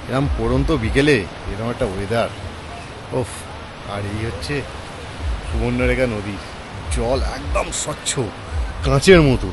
এরকম পড়ন্ত বিকেলে এরকম একটা ওয়েদার, ওফ। আর এই হচ্ছে সুবর্ণরেখা নদীর জল, একদম স্বচ্ছ কাঁচের মতো।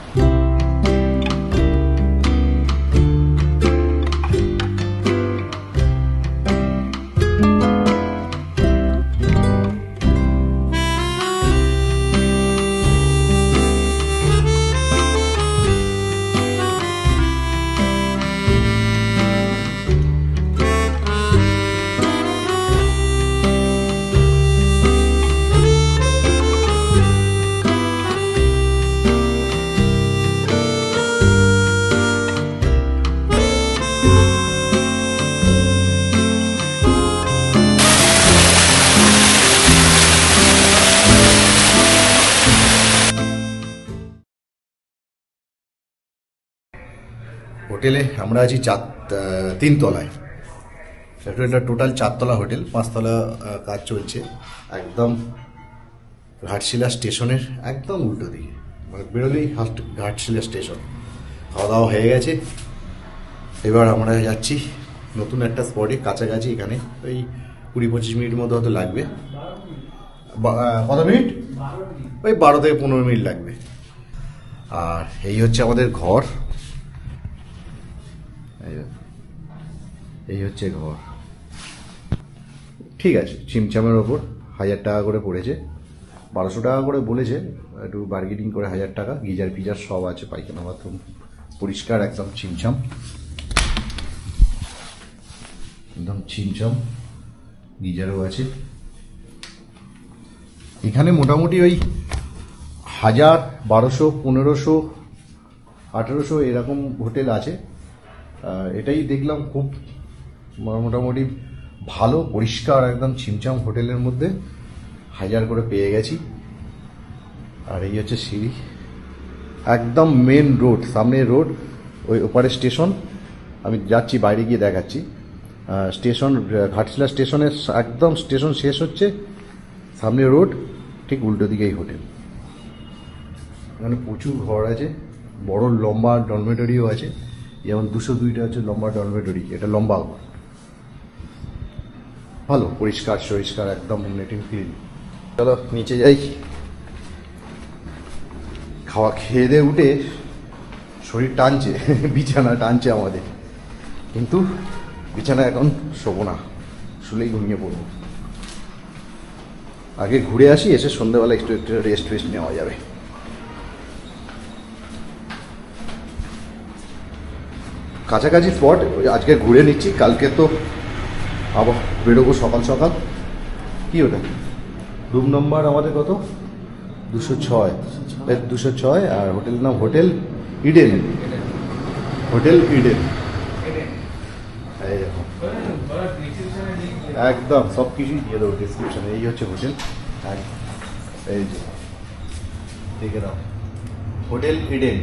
হোটেলে আমরা আছি তিনতলায়। হোটেলটা টোটাল 4 তলা হোটেল, 5 তলা কাজ চলছে। একদম ঘাটশিলা স্টেশনের একদম উল্টো দিকে, মানে বেরোলেই ঘাটশিলা স্টেশন। খাওয়া দাওয়া হয়ে গেছে, এবার আমরা যাচ্ছি নতুন একটা স্পটে কাছাকাছি। এখানে ওই 20-25 মিনিটের মতো হয়তো লাগবে। কত মিনিট? ওই 12 থেকে 15 মিনিট লাগবে। আর এই হচ্ছে আমাদের ঘর, এই হচ্ছে ঘর। ঠিক আছে, চিমচামের ওপর 1000 টাকা করে পড়েছে, 1200 টাকা করে বলেছে, একটু বার্গেনিং করে 1000 টাকা। গিজার ফিজার সব আছে, পায়খানা বাথরুম পরিষ্কার, একদম চিমচাম, একদম চিমচাম। গিজারও আছে। এখানে মোটামুটি ওই 1000, 1200, 1500, 1800 এরকম হোটেল আছে। এটাই দেখলাম খুব মোটামুটি ভালো, পরিষ্কার, একদম ছিমছাম হোটেলের মধ্যে 1000 করে পেয়ে গেছি। আর এই হচ্ছে সিঁড়ি, একদম মেন রোড, সামনে রোড, ওই ওপারে স্টেশন। আমি যাচ্ছি, বাইরে গিয়ে দেখাচ্ছি। স্টেশন ঘাটশিলা স্টেশনের একদম স্টেশন শেষ হচ্ছে, সামনে রোড, ঠিক উল্টো দিকেই হোটেল। এখানে প্রচুর ঘর আছে, বড় লম্বা ডরমেটরিও আছে, যেমন 202টা হচ্ছে লম্বা ডরমেটরি। এটা লম্বা ঘর, ভালো, পরিষ্কার সরিষ্কার, একদম নেট এন্ড ক্লিন। চলো নিচে যাই। খাওয়া খেয়ে দিয়ে উঠে শরীর টানছে, বিছানা টানছে আমাদের, কিন্তু বিছানা এখন শোবো না, শুলেই ঘুমিয়ে পড়বো। আগে ঘুরে আসি, এসে সন্ধ্যাবেলা একটু একটু রেস্ট নেওয়া যাবে। কাছাকাছি স্পট আজকে ঘুরে নিচ্ছি, কালকে তো আবার বেরোবো সকাল সকাল। কি ওটা রুম নম্বর আমাদের কত? 206, 206। আর হোটেলের নাম হোটেল ইডেন, হোটেল ইডেন। এই দেখো, একদম সব কিছুই দিয়ে দেবো ডিসক্রিপশনে। এই হচ্ছে হোটেল, এই যে দেখে দাও, হোটেল ইডেন।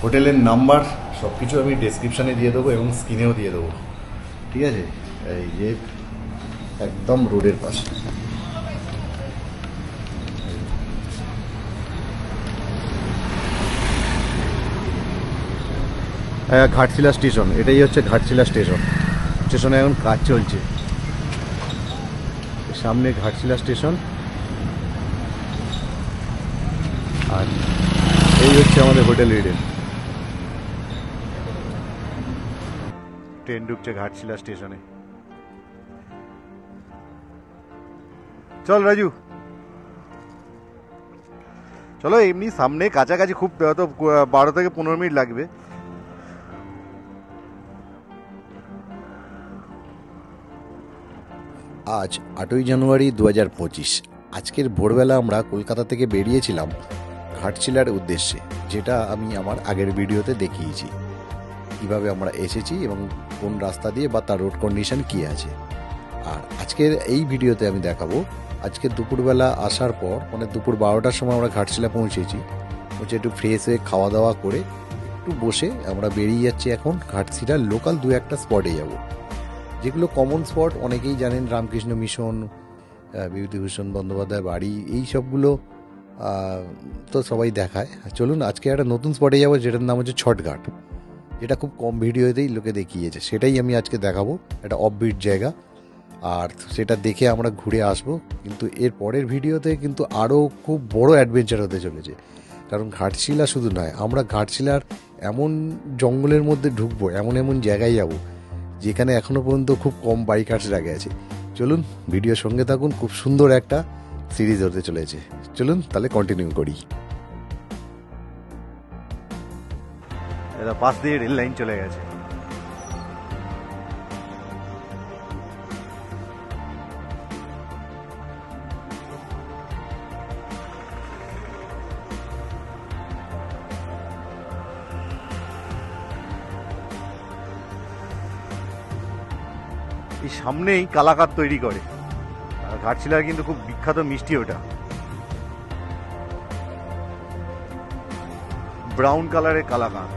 হোটেলের নাম্বার সব কিছু আমি ডেসক্রিপশানে দিয়ে দেবো এবং স্ক্রিনেও দিয়ে দেবো, ঠিক আছে? এই যে একদম রোডের পাশে। হ্যাঁ, ঘাটশিলা স্টেশন, এটাই হচ্ছে ঘাটশিলা স্টেশন। স্টেশনে এখন কাজ চলছে, সামনে ঘাটশিলা স্টেশন। আর এই হচ্ছে আমাদের হোটেল ইডেন। ট্রেন ঢুকছে ঘাটশিলা স্টেশনে। চল রাজু, চলো। এমনি সামনে কাছাকাছি, খুব হয়তো 12 থেকে 15 মিনিট লাগবে। আজ 8ই জানুয়ারি 2025। আজকের ভোরবেলা আমরা কলকাতা থেকে বেরিয়েছিলাম ঘাটশিলার উদ্দেশ্যে, যেটা আমি আমার আগের ভিডিওতে দেখিয়েছি কিভাবে আমরা এসেছি এবং কোন রাস্তা দিয়ে, বা তার রোড কন্ডিশন কী আছে। আর আজকের এই ভিডিওতে আমি দেখাবো আজকে দুপুরবেলা আসার পর, মানে দুপুর 12টার সময় আমরা ঘাটশিলা পৌঁছেছি। একটু ফ্রেশ হয়ে খাওয়া দাওয়া করে একটু বসে আমরা বেরিয়ে যাচ্ছি এখন ঘাটশিলার লোকাল 2-1টা স্পটে যাব, যেগুলো কমন স্পট। অনেকেই জানেন, রামকৃষ্ণ মিশন, বিভূতিভূষণ বন্দ্যোপাধ্যায় বাড়ি, এই সবগুলো তো সবাই দেখায়। চলুন আজকে একটা নতুন স্পটে যাবো, যেটার নাম হচ্ছে ছটঘাট। যেটা খুব কম ভিডিওতেই লোকে দেখিয়েছে, সেটাই আমি আজকে দেখাবো। একটা অফবিট জায়গা, আর সেটা দেখে আমরা ঘুরে আসবো। কিন্তু এর পরের ভিডিওতে কিন্তু আরও খুব বড় অ্যাডভেঞ্চার হতে চলেছে, কারণ ঘাটশিলা শুধু নয়, আমরা ঘাটশিলার এমন জঙ্গলের মধ্যে ঢুকবো, এমন এমন জায়গায় যাব যেখানে এখনও পর্যন্ত খুব কম বাইকার্সরা গেছে। চলুন ভিডিওর সঙ্গে থাকুন, খুব সুন্দর একটা সিরিজ হতে চলেছে। চলুন তাহলে কন্টিনিউ করি। এটা পাশ দিয়ে রেল লাইন চলে গেছে। এই সামনেই কালাকাত তৈরি করে, আর ঘাটশিলার কিন্তু খুব বিখ্যাত মিষ্টি ওটা, ব্রাউন কালারের কালাকাত।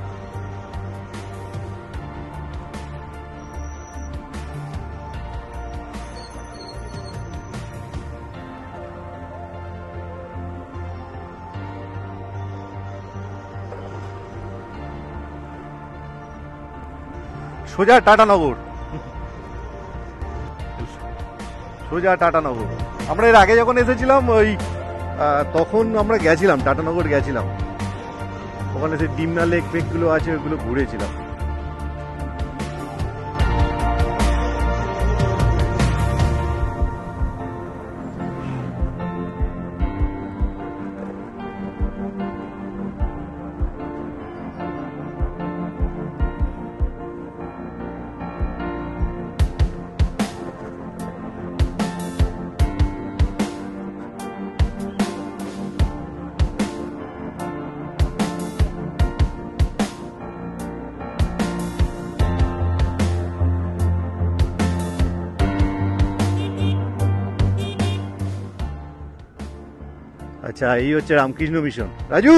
সোজা টাটানগর, সোজা টাটানগর। আমরা এর আগে যখন এসেছিলাম ওই তখন আমরা গেছিলাম টাটানগর, গেছিলাম ওখানে সে ডিমনা লেক ফেক গুলো আছে, ওইগুলো ঘুরেছিলাম। আচ্ছা, এই হচ্ছে রামকৃষ্ণ মিশন। রাজু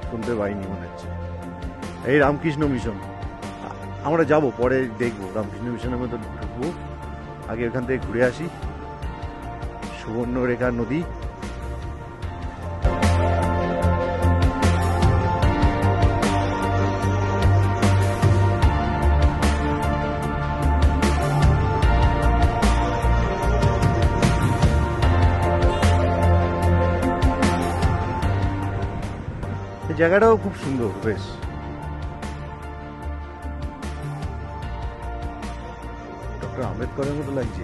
শুনতে পাইনি মনে হচ্ছে। এই রামকৃষ্ণ মিশন আমরা যাব, পরে দেখবো রামকৃষ্ণ মিশনের মধ্যে ঢুকবো। আগে ওখান থেকে ঘুরে আসি। সুবর্ণরেখা নদী, জায়গাটাও খুব সুন্দর, বেশ। ডক্টর আম্বেদকরের মতো লাগছে,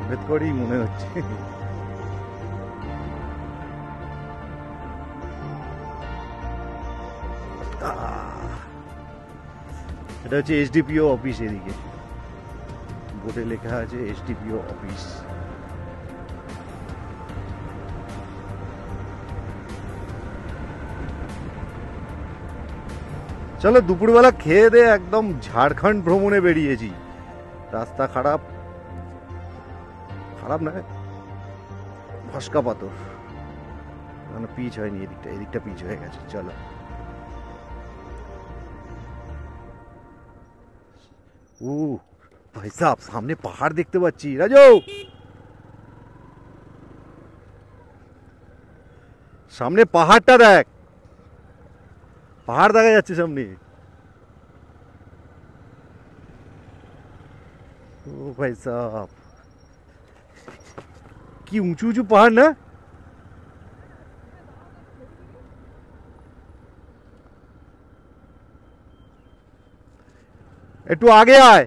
আম্বেদকরই মনে হচ্ছে। এটা হচ্ছে এসডিপিও অফিস, এদিকে বোর্ডে লেখা আছে এসডিপিও অফিস। চলো দুপুরবেলা খেয়ে দিয়ে একদম ঝাড়খণ্ড ভ্রমণে বেরিয়েছি। রাস্তা খারাপ, খারাপ নয়, ফসকা পাথর, মানে পিচ হয়নি, এদিকটা এদিকটা পিচ হয়ে গেছে। চলো ও ভাই সাহেব, সামনে পাহাড় দেখতে পাচ্ছি। রাজু, সামনে পাহাড়টা দেখ, পাহাড় দেখা যাচ্ছে সামনে। ও ভাই সাহেব, কি উঁচু উঁচু পাহাড় না? একটু আগে আয়।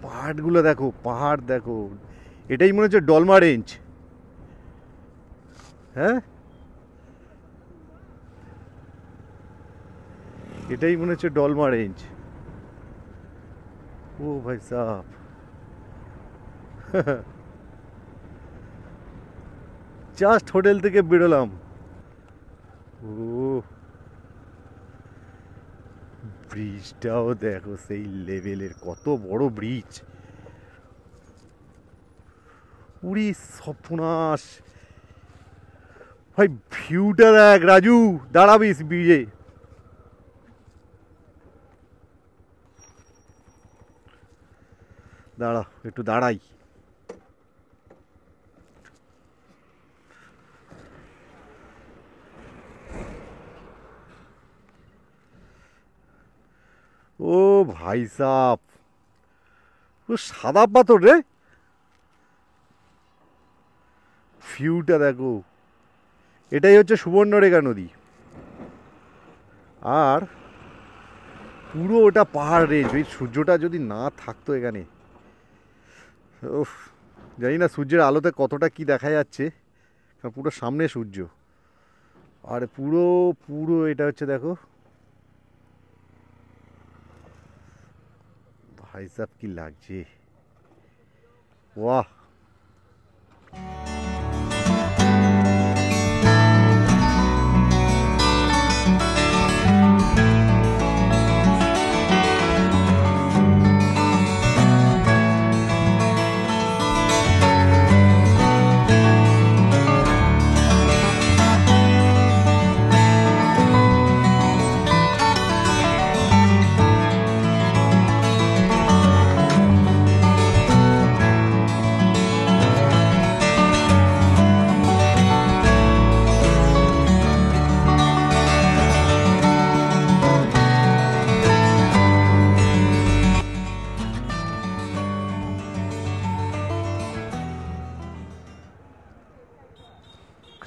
পাহাড়গুলো দেখো, পাহাড় দেখো। এটাই মনে হচ্ছে ডলমা রেঞ্জ। হ্যাঁ, এটাই মনে হচ্ছে ডলমা রেঞ্জ। ও ভাই সাহেব, জাস্ট হোটেল থেকে বেরোলাম। ও ব্রিজটাও দেখো সেই লেভেলের, কত বড় ব্রিজ। উড়ি সর্বনাশ ভাই, ভিউটা দেখ। রাজু দাঁড়াবিস ব্রিজে। দাঁড়াও একটু দাঁড়াই। ও ভাই সাপ, ও সাদা পাথর রে, ভিউটা দেখো। এটাই হচ্ছে সুবর্ণরেখা নদী। আর পুরো ওটা পাহাড় রেঞ্জ। ওই সূর্যটা যদি না থাকতো এখানে, উফ, জানি না সূর্যের আলোতে কতটা কি দেখা যাচ্ছে, পুরো সামনে সূর্য। আর পুরো পুরো এটা হচ্ছে দেখো ভাই সাহেব কি লাগছে, বাহ।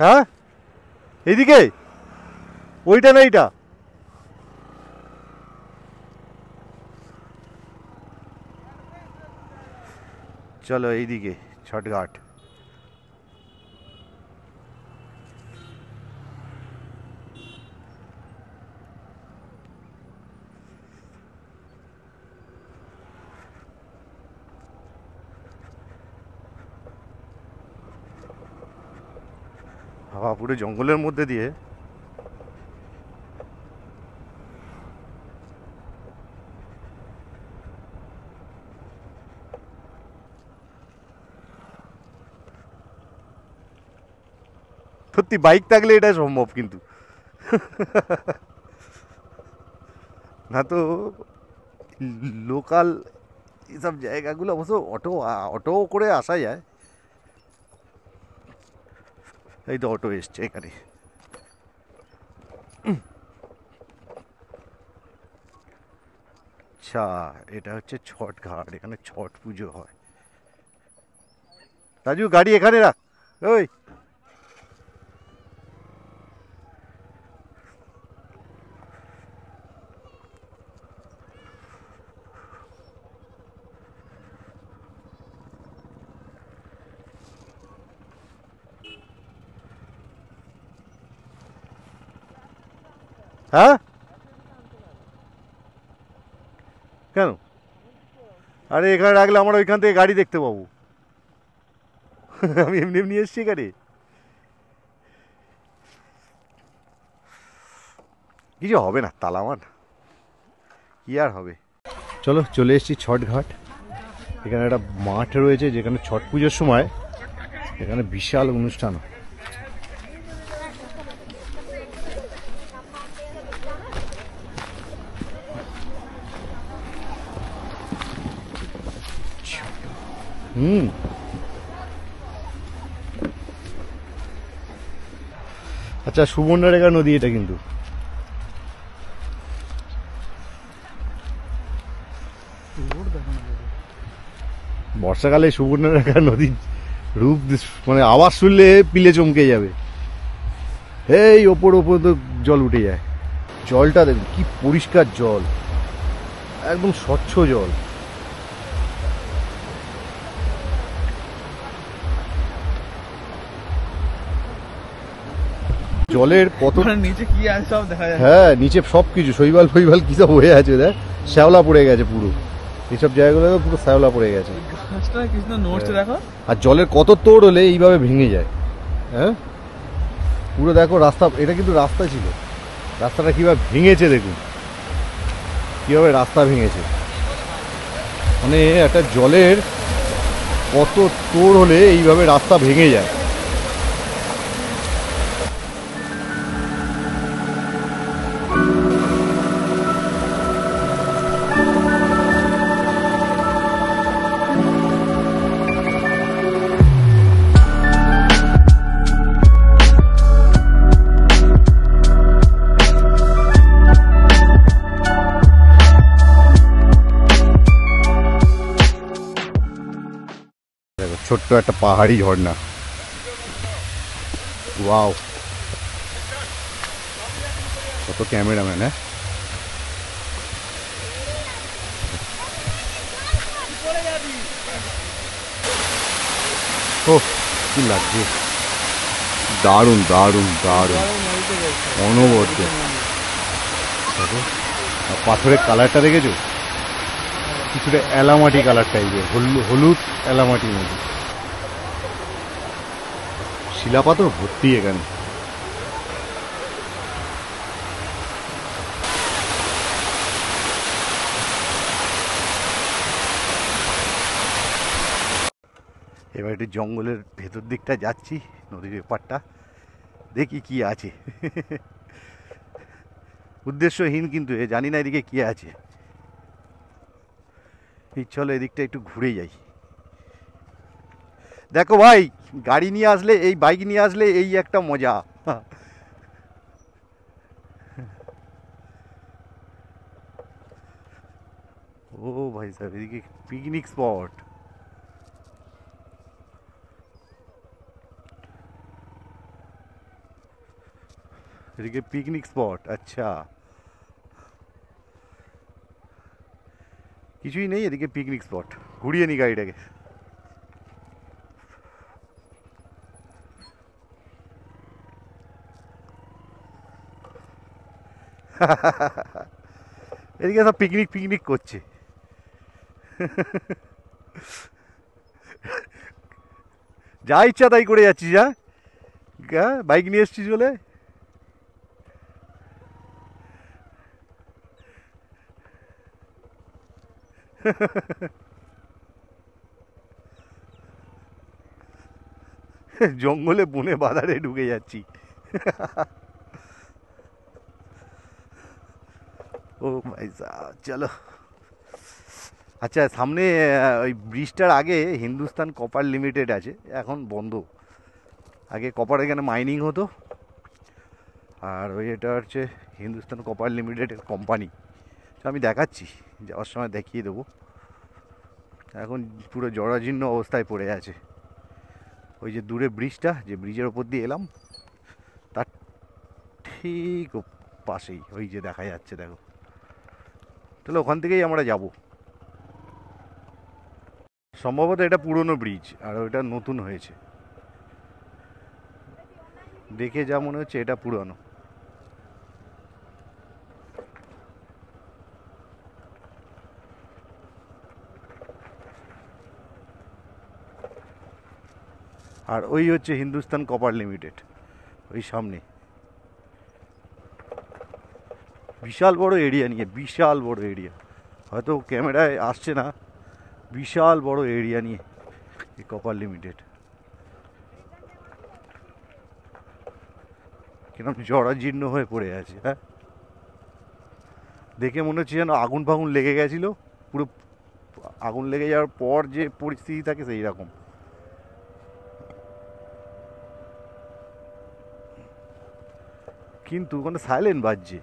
হ্যাঁ এইদিকে, ওইটা না এইটা? চলো এইদিকে ছটঘাট। হাওয়া পুরো জঙ্গলের মধ্যে দিয়ে। সত্যি বাইক থাকলে এটা সম্ভব, কিন্তু না তো লোকাল এইসব জায়গাগুলো অবশ্য অটো অটো করে আসা যায়। এই তো অটো এসছে এখানে। আচ্ছা, এটা হচ্ছে ছট ঘাট, এখানে ছট পুজো হয়। রাজু গাড়ি এখানে রাখ। ওই হ্যাঁ, কেন? আরে এখানে রাখলে আমরা ওইখান থেকে গাড়ি দেখতে পাবো। আমি এমনি এমনি এসছি এখানে, কিছু হবে না, তালামান কি আর হবে। চলো চলে এসেছি ছট ঘাট। এখানে একটা মাঠ রয়েছে যেখানে ছট পুজোর সময় এখানে বিশাল অনুষ্ঠান হয়। আচ্ছা, সুবর্ণরেখা নদী এটা কিন্তু। বর্ষাকালে সুবর্ণরেখা নদীর রূপ মানে আওয়াজ শুনলে পিলে চমকে যাবে। এই ওপর ওপর তো জল উঠে যায়। জলটা দেখুন কি পরিষ্কার জল, একদম স্বচ্ছ জল। জলের কত নিচে কি আছে সব দেখা যায়। হ্যাঁ, নিচে সবকিছু শৈবাল ফৈবাল কি সব হয়ে আছে, দেখ শ্যাওলা পড়ে গেছে পুরো। এইসব জায়গাগুলো পুরো শ্যাওলা পড়ে গেছে। গাছটা কৃষ্ণ নড়ছে দেখো। আর জলের কত তোড় হলে এইভাবে ভেঙে যায়। হ্যাঁ, পুরো দেখো রাস্তা, এটা কিন্তু রাস্তা ছিল, রাস্তাটা কিভাবে ভেঙেছে দেখুন, কিভাবে রাস্তা ভেঙেছে। মানে একটা জলের কত তোড় হলে এইভাবে রাস্তা ভেঙে যায়। ছোট্ট একটা পাহাড়ি ঝর্ণা। ওয়াও, কত ক্যামেরাম্যান! হ্যাঁ, ও কি লাগছে, দারুণ দারুণ দারুণ, অনবদ্য। দেখো, আর পাথরের কালারটা দেখেছো, কিছুটা এলামাটি কালার টাইপের, হলুদ এলামাটির মধ্যে। শিলাপাথর ভর্তি এখানে। এবার একটু জঙ্গলের ভেতর দিকটা যাচ্ছি, নদীর এপারটা দেখি কি আছে। উদ্দেশ্যহীন, কিন্তু জানি না এদিকে কি আছে। ইচ্ছা হলো এদিকটা একটু ঘুরে যাই। দেখো ভাই, গাড়ি নিয়ে আসলে, এই বাইক নিয়ে আসলে এই একটা মজা। ও ভাই সাহেব, এদিকে পিকনিক স্পট। এদিকে পিকনিক স্পট, আচ্ছা। কিছুই নেই এদিকে, পিকনিক স্পট। ঘুরিয়ে নি গাড়িটাকে। এদিকে সব পিকনিক পিকনিক করছে। যা ইচ্ছা তাই করে যাচ্ছিস, হ্যাঁ, বাইক নিয়ে এসছিস বলে। জঙ্গলে বনে বাজারে ঢুকে যাচ্ছি। ও ভাই সাহেব, চলো। আচ্ছা, সামনে ওই ব্রিজটার আগে হিন্দুস্তান কপার লিমিটেড আছে, এখন বন্ধ। আগে কপার এখানে মাইনিং হতো, আর ওই এটা হচ্ছে হিন্দুস্তান কপার লিমিটেডের কোম্পানি। আমি দেখাচ্ছি, যাওয়ার সময় দেখিয়ে দেবো। এখন পুরো জরাজীর্ণ অবস্থায় পড়ে আছে। ওই যে দূরে ব্রিজটা, যে ব্রিজের ওপর দিয়ে এলাম, তার ঠিক পাশেই ওই যে দেখা যাচ্ছে, দেখো। তাহলে ওখান থেকেই আমরা যাব। সম্ভবত এটা পুরনো ব্রিজ, আর ওইটা নতুন হয়েছে। দেখে যা মনে হচ্ছে এটা পুরনো। আর ওই হচ্ছে হিন্দুস্তান কপার লিমিটেড, ওই সামনে। বিশাল বড় এরিয়া নিয়ে, বিশাল বড় এরিয়া, হয়তো ক্যামেরায় আসছে না। বিশাল বড় এরিয়া নিয়ে এই কপার লিমিটেড। কিরকম জরাজীর্ণ হয়ে পড়ে আছে, হ্যাঁ। দেখে মনে হচ্ছে যেন আগুন ফাগুন লেগে গেছিল, পুরো আগুন লেগে যাওয়ার পর যে পরিস্থিতি থাকে সেই রকম। কিন্তু ওখানে সাইলেন্ট বাজছে,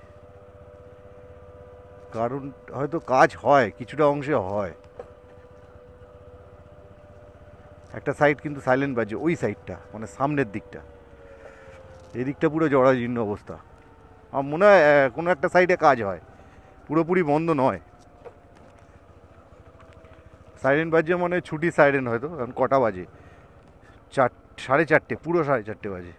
কারণ হয়তো কাজ হয়, কিছুটা অংশে হয়। একটা সাইড কিন্তু সাইলেন্ট বাজছে, ওই সাইডটা মানে সামনের দিকটা। এই দিকটা পুরো জরাজীর্ণ অবস্থা। আমার মনে হয় কোনো একটা সাইডে কাজ হয়, পুরোপুরি বন্ধ নয়। সাইরেন বাজছে মানে ছুটি সাইরেন, হয়তো। কারণ কটা বাজে? 4:30, পুরো 4:30 বাজে।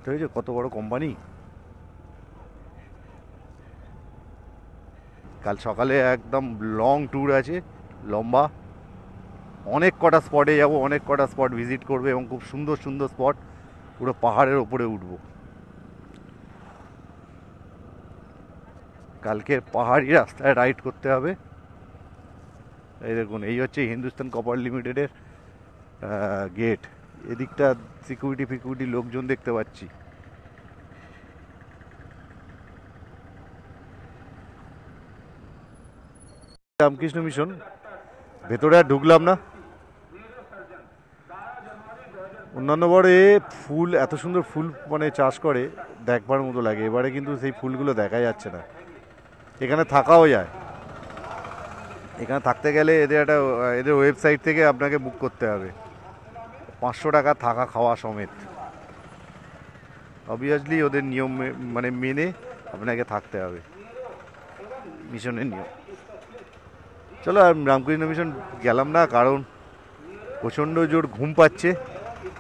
ঠিক আছে, কত বড় কোম্পানি। কাল সকালে একদম লং ট্যুর আছে, লম্বা। অনেক কটা স্পটে যাব, অনেক কটা স্পট ভিজিট করবে, এবং খুব সুন্দর সুন্দর স্পট। পুরো পাহাড়ের ওপরে উঠবো কালকে, পাহাড়ি রাস্তায় রাইড করতে হবে। এই দেখুন, এই হচ্ছে হিন্দুস্তান কপার লিমিটেডের গেট। এদিকটা সিকিউরিটি ফিকিউরিটি লোকজন দেখতে পাচ্ছি। রামকৃষ্ণ মিশন, ভেতরে আর ঢুকলাম না। অন্যান্য বারে ফুল এত সুন্দর ফুল মানে চাষ করে দেখবার মতো লাগে, এবারে কিন্তু সেই ফুলগুলো দেখা যাচ্ছে না। এখানে থাকাও যায়, এখানে থাকতে গেলে এদের ওয়েবসাইট থেকে আপনাকে বুক করতে হবে 500 টাকা থাকা খাওয়া সমেত। অবভিয়াসলি ওদের নিয়ম মানে মেনে আপনাকে থাকতে হবে, মিশনের নিয়ম। চলো আর রামকৃষ্ণ মিশন গেলাম না, কারণ প্রচণ্ড জোর ঘুম পাচ্ছে,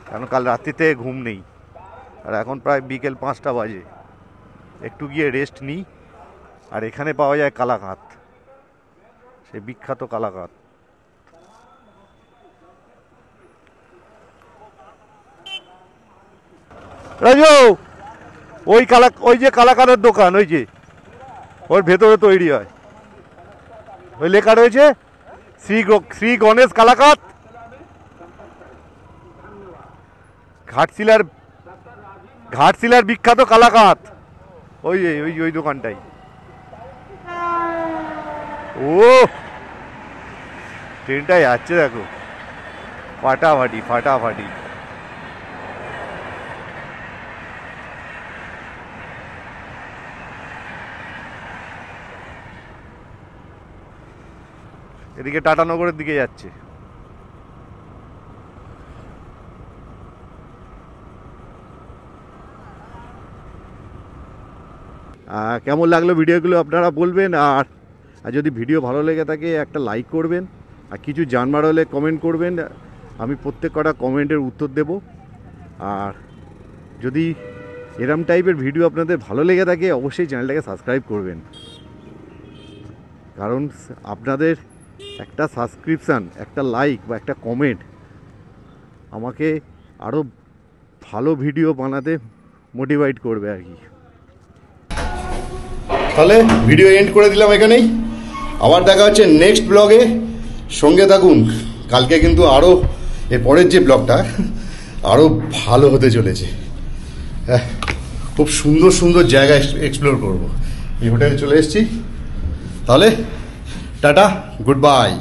কারণ কাল রাত্রিতে ঘুম নেই। আর এখন প্রায় বিকেল 5টা বাজে, একটু গিয়ে রেস্ট নিই। আর এখানে পাওয়া যায় কালাকাঁদ, সেই বিখ্যাত কালাকাঁদ। রাজু, ওই যে কালাকাঁদের দোকান, ওই যে ওর ভেতরে তৈরি হয়, ওই লেখা রয়েছে শ্রী গণেশ কালাকাঁদ, ঘাটশিলার বিখ্যাত কালাকাঁদ। ওই দোকানটাই। ও ট্রেনটা যাচ্ছে দেখো, ফাটাফাটি ফাটাফাটি। এদিকে টাটানগরের দিকে যাচ্ছে। কেমন লাগলো ভিডিওগুলো আপনারা বলবেন। আর যদি ভিডিও ভালো লেগে থাকে একটা লাইক করবেন, আর কিছু জানবার হলে কমেন্ট করবেন, আমি প্রত্যেক কটা কমেন্টের উত্তর দেব। আর যদি এরম টাইপের ভিডিও আপনাদের ভালো লেগে থাকে অবশ্যই চ্যানেলটাকে সাবস্ক্রাইব করবেন, কারণ আপনাদের একটা সাবস্ক্রিপশান, একটা লাইক বা একটা কমেন্ট আমাকে আরও ভালো ভিডিও বানাতে মোটিভেট করবে আর কি। তাহলে ভিডিও এন্ড করে দিলাম এখানেই, আবার দেখা হচ্ছে নেক্সট ব্লগে, সঙ্গে থাকুন। কালকে কিন্তু আরও এর পরের যে ব্লগটা আরও ভালো হতে চলেছে। হ্যাঁ, খুব সুন্দর সুন্দর জায়গা এক্সপ্লোর করব। এই হোটেলে চলে এসেছি, তাহলে টাটা, গুড বাই।